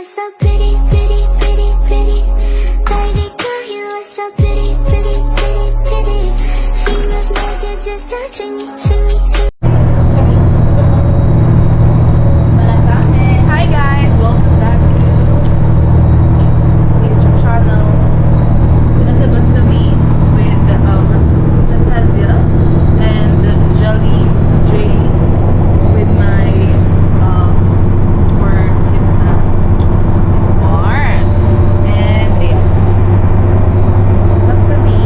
are so pretty, pretty, pretty, pretty. Baby girl, you are so pretty, pretty, pretty, pretty. Females need you just to treat me, treat me, treat me. Hi guys! Welcome back to YouTube channel. Sinasabas kami with Fantasia and Jolly J with my super cute na bar. And ayan. Sinasabas kami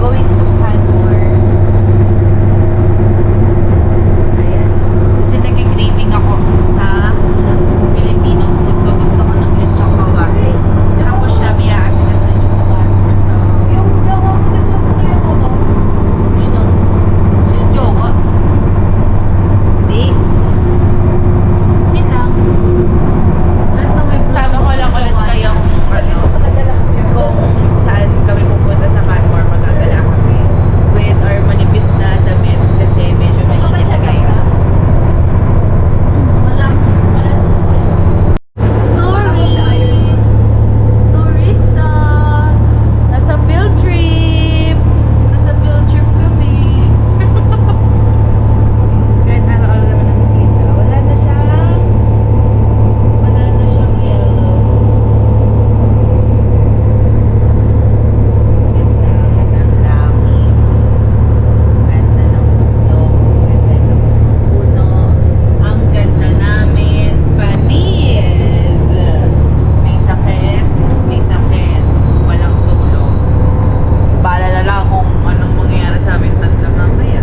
going to Hanmore. Ayan. Kasi nagki-craving ako sa Filipino food. So, gusto ko ng lechong kawali. Tapos siya, may aasin-asin siya sa Hanmore. So, yung jowa ko, dito ko na yung photo. Yun o. Siya yung jowa. Hindi. Yun lang. Sama ko lang ulit kayong kung saan kami pupunta sa Hanmore. Magagala kami with our manipis na damit kasi medyo mainit na ngayon. Turista! Nasa field trip! Nasa field trip kami. Kahit araw-araw naman nakikita. Wala na siyang yellow. Ganda ng langit. Ganda ng bundok. Ganda ng puno. Ang ganda namin. Panis! May sakit, walang tulog. Bahala na lang kung anong mangyayari sa amin tanda mamaya.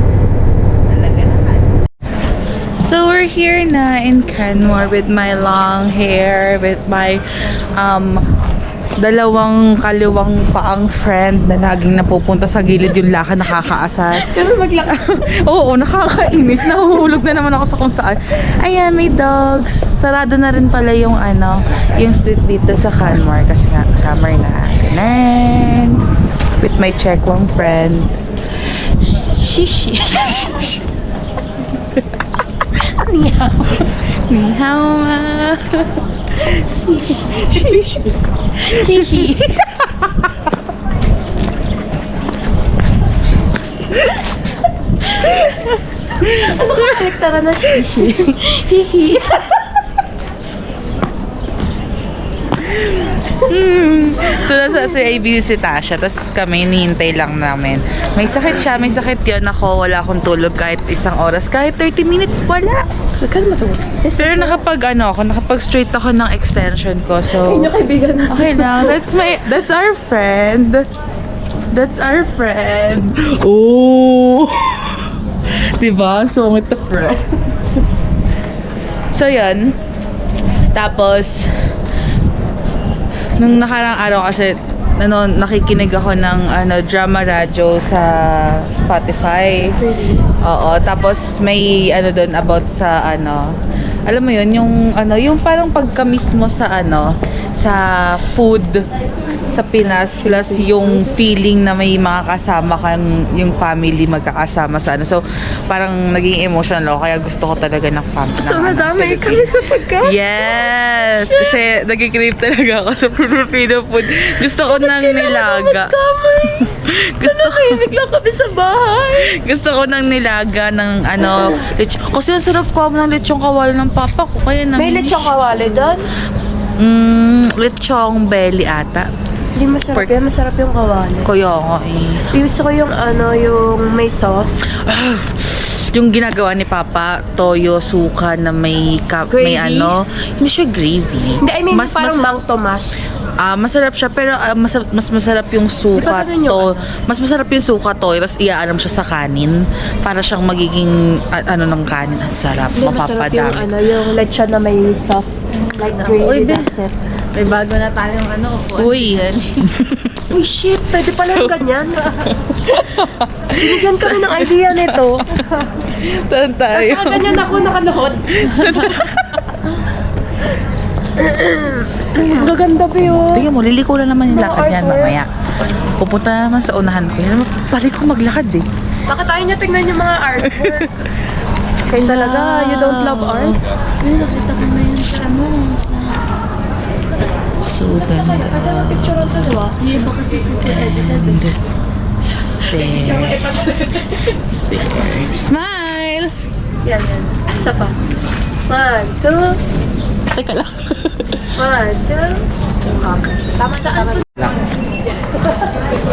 Talaga naman. So we're here na in Canmore with my long hair, with my dalawang kaliwang paang friend na laging napupunta sa gilid yung lakad nakakaasar. Pero Oo, nakakainis. Nahuhulog na naman ako sa kung saan. Ayan, may dogs. Sarado na rin pala yung yung street dito sa Canmore kasi nga summer na. Ganun. With my Checkwang friend. Shishi. Ni hao. Ni hao ma. Shishi. Hihi. Ano ka karektara na shishi? Hihi. So, nasa ABC si Tasha, tapos kami, hinihintay lang namin. May sakit siya, may sakit yun. Ako, wala akong tulog kahit isang oras, kahit 30 minutes, wala. Kaya matulog. Pero nakapag straight ako ng extension ko, so... Ay, kaibigan na. Okay lang, that's our friend. That's our friend. Oh! Diba? Sungit the friend. So, yun. Tapos, nung nakarang araw kasi nakikinig ako ng drama radyo sa Spotify. Oo, tapos may doon about sa alam mo yun, yung parang pagka-miss mo sa sa food sa Pinas plus yung feeling na may mga kasama kang yung family magkakasama sa so parang naging emotional ako kaya gusto ko talaga ng family. So nadamay kami sa pagkain. Yes! Kasi nagki-crave talaga ako sa Filipino food. Gusto ko ng nilaga. Gusto ko lang kami sa bahay. Gusto ko ng nilaga ng kasi ang sarap ko ng lechong kawali ng papa ko kaya May lechong kawali doon? Lechong belly ata. Hindi masarap yan. Masarap yung kawali. Kaya nga Gusto ko yung yung may sauce. Yung ginagawa ni Papa, toyo, suka na may Gravy? hindi siya gravy. Hindi, I mean parang Mang Tomas. Masarap siya pero mas masarap yung suka Di ba ganun yung mas masarap yung suka toyo tapos iaanam siya sa kanin para siyang magiging ng kanin. Ang sarap, Hindi, masarap yung mapapadami. yung lechon na may sauce. Like gravy, that's it. May bago na tayong Uy! Uy, shit! Pwede pala yung ganyan. Binigyan kami ng idea nito. Saan tayo? Kasi ganyan ako nakanood. Gaganda pa yun. Tingnan mo, liliko na naman yung Mga lakad yan artwork. mamaya. Pupunta na naman sa unahan ko. Yan, balik ko maglakad eh. Bakit tayo niya tingnan yung mga artwork? Kayo talaga, you don't love art? Uy, nakita ko na yun sa ano, sa... So ganda. Picture ito, di ba? Yung iba kasi super edited. Smile! Yan. Isa pa. 1, 2. Teka lang. 1, 2. Tama sa tama.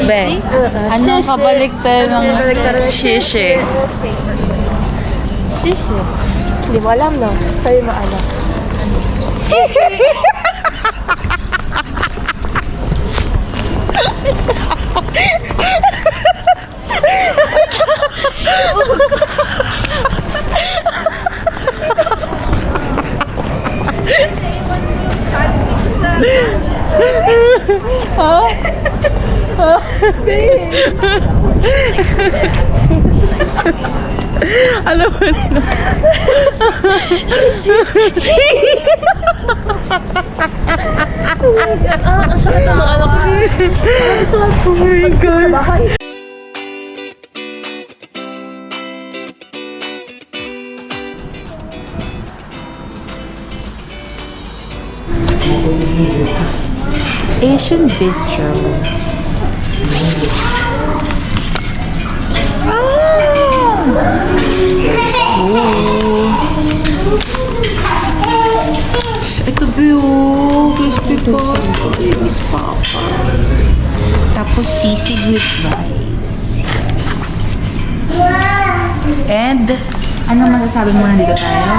Be, anong kabaliktaran ng shishi? Shishi. Hindi mo alam, no? Sabi mo ano. Alam mo na. Ang sakit ng ano ko. Oh my God. Asian Bistro. Ito ba yung crispy pa? Miss Papa. Tapos sisig with rice. And, ano masasabi mo nandito tayo?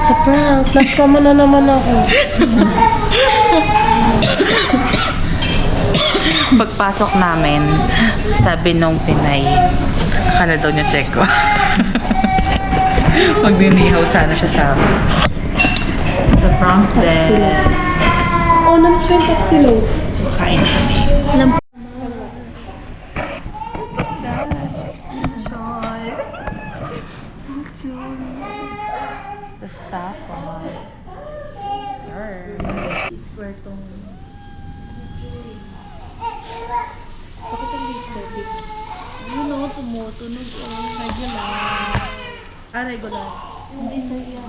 Sa prank. Naskama na naman ako. Pagpasok namin, sabi nung Pinay, akala daw niya check ko. Magninihaw sana siya sa akin. Sa prank din. Oh, namiss ko yung tapsilog. So, kain na kami. Tapos tapos. Square tong... Bakit ang square big? Yun o, tumutunog o. Regular. Regular. Hindi sa yan.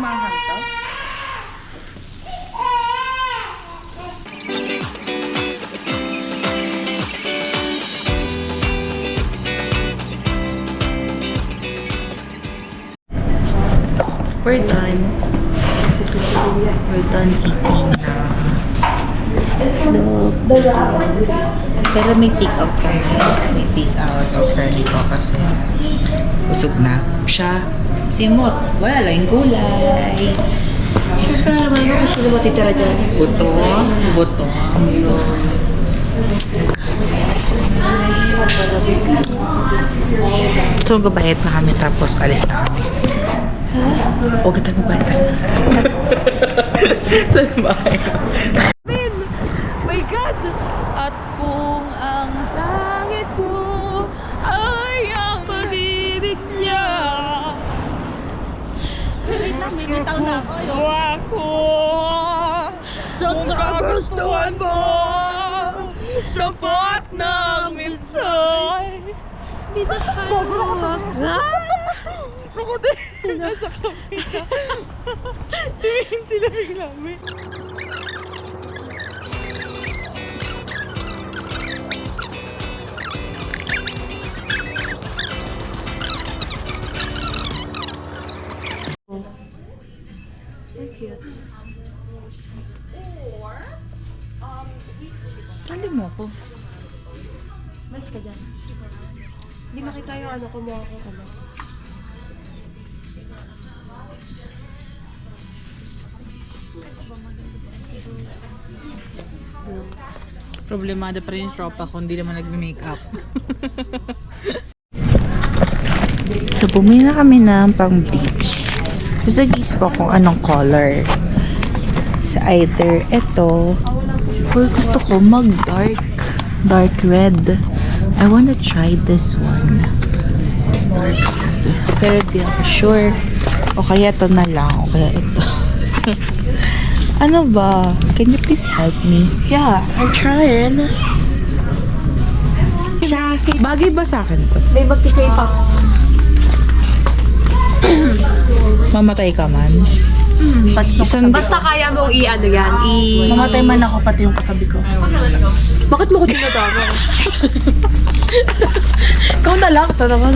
Mahal to? We're done. We're done eating na. Look. Pero may take-out kami. May take-out offer nito kasi busog na siya. Simot. Wala lang yung gulay. Para naman mo kasi na matitira dyan. Buto. Buto. So, magbabayad na kami tapos alis na kami. Huwag tayo magbayad na. Saan bahay? My God! At kung ang langit mo ay ang pag-ibig niya, wait lang, may bitaw na ako. Kung kagustuhan mo, sapat ng minsan. Dito tayo. Ako din. Nasa kapita. Tingin sila bigla. Tali mo ko. Mas ka dyan. Hindi makita yung ano, kumuha ko ano. Problemado pa rin yung tropa kung hindi naman nag-makeup. So, bumili na kami ng pang bleach. Tapos nag-isip ako kung anong color. It's either ito or gusto ko mag-dark. Dark red. I wanna try this one. Dark red. Pero di ako sure. O kaya ito na lang. O kaya ito. Ano ba? Can you please help me? Yeah, I'm trying. Bagay ba sa akin to? May magtikay pa. Mamatay ka man. Isang, Basta kaya mong i-ano yan, Mamatay man ako pati yung katabi ko. Bakit mo ko tinatama? Ikaw na lang. Ito naman.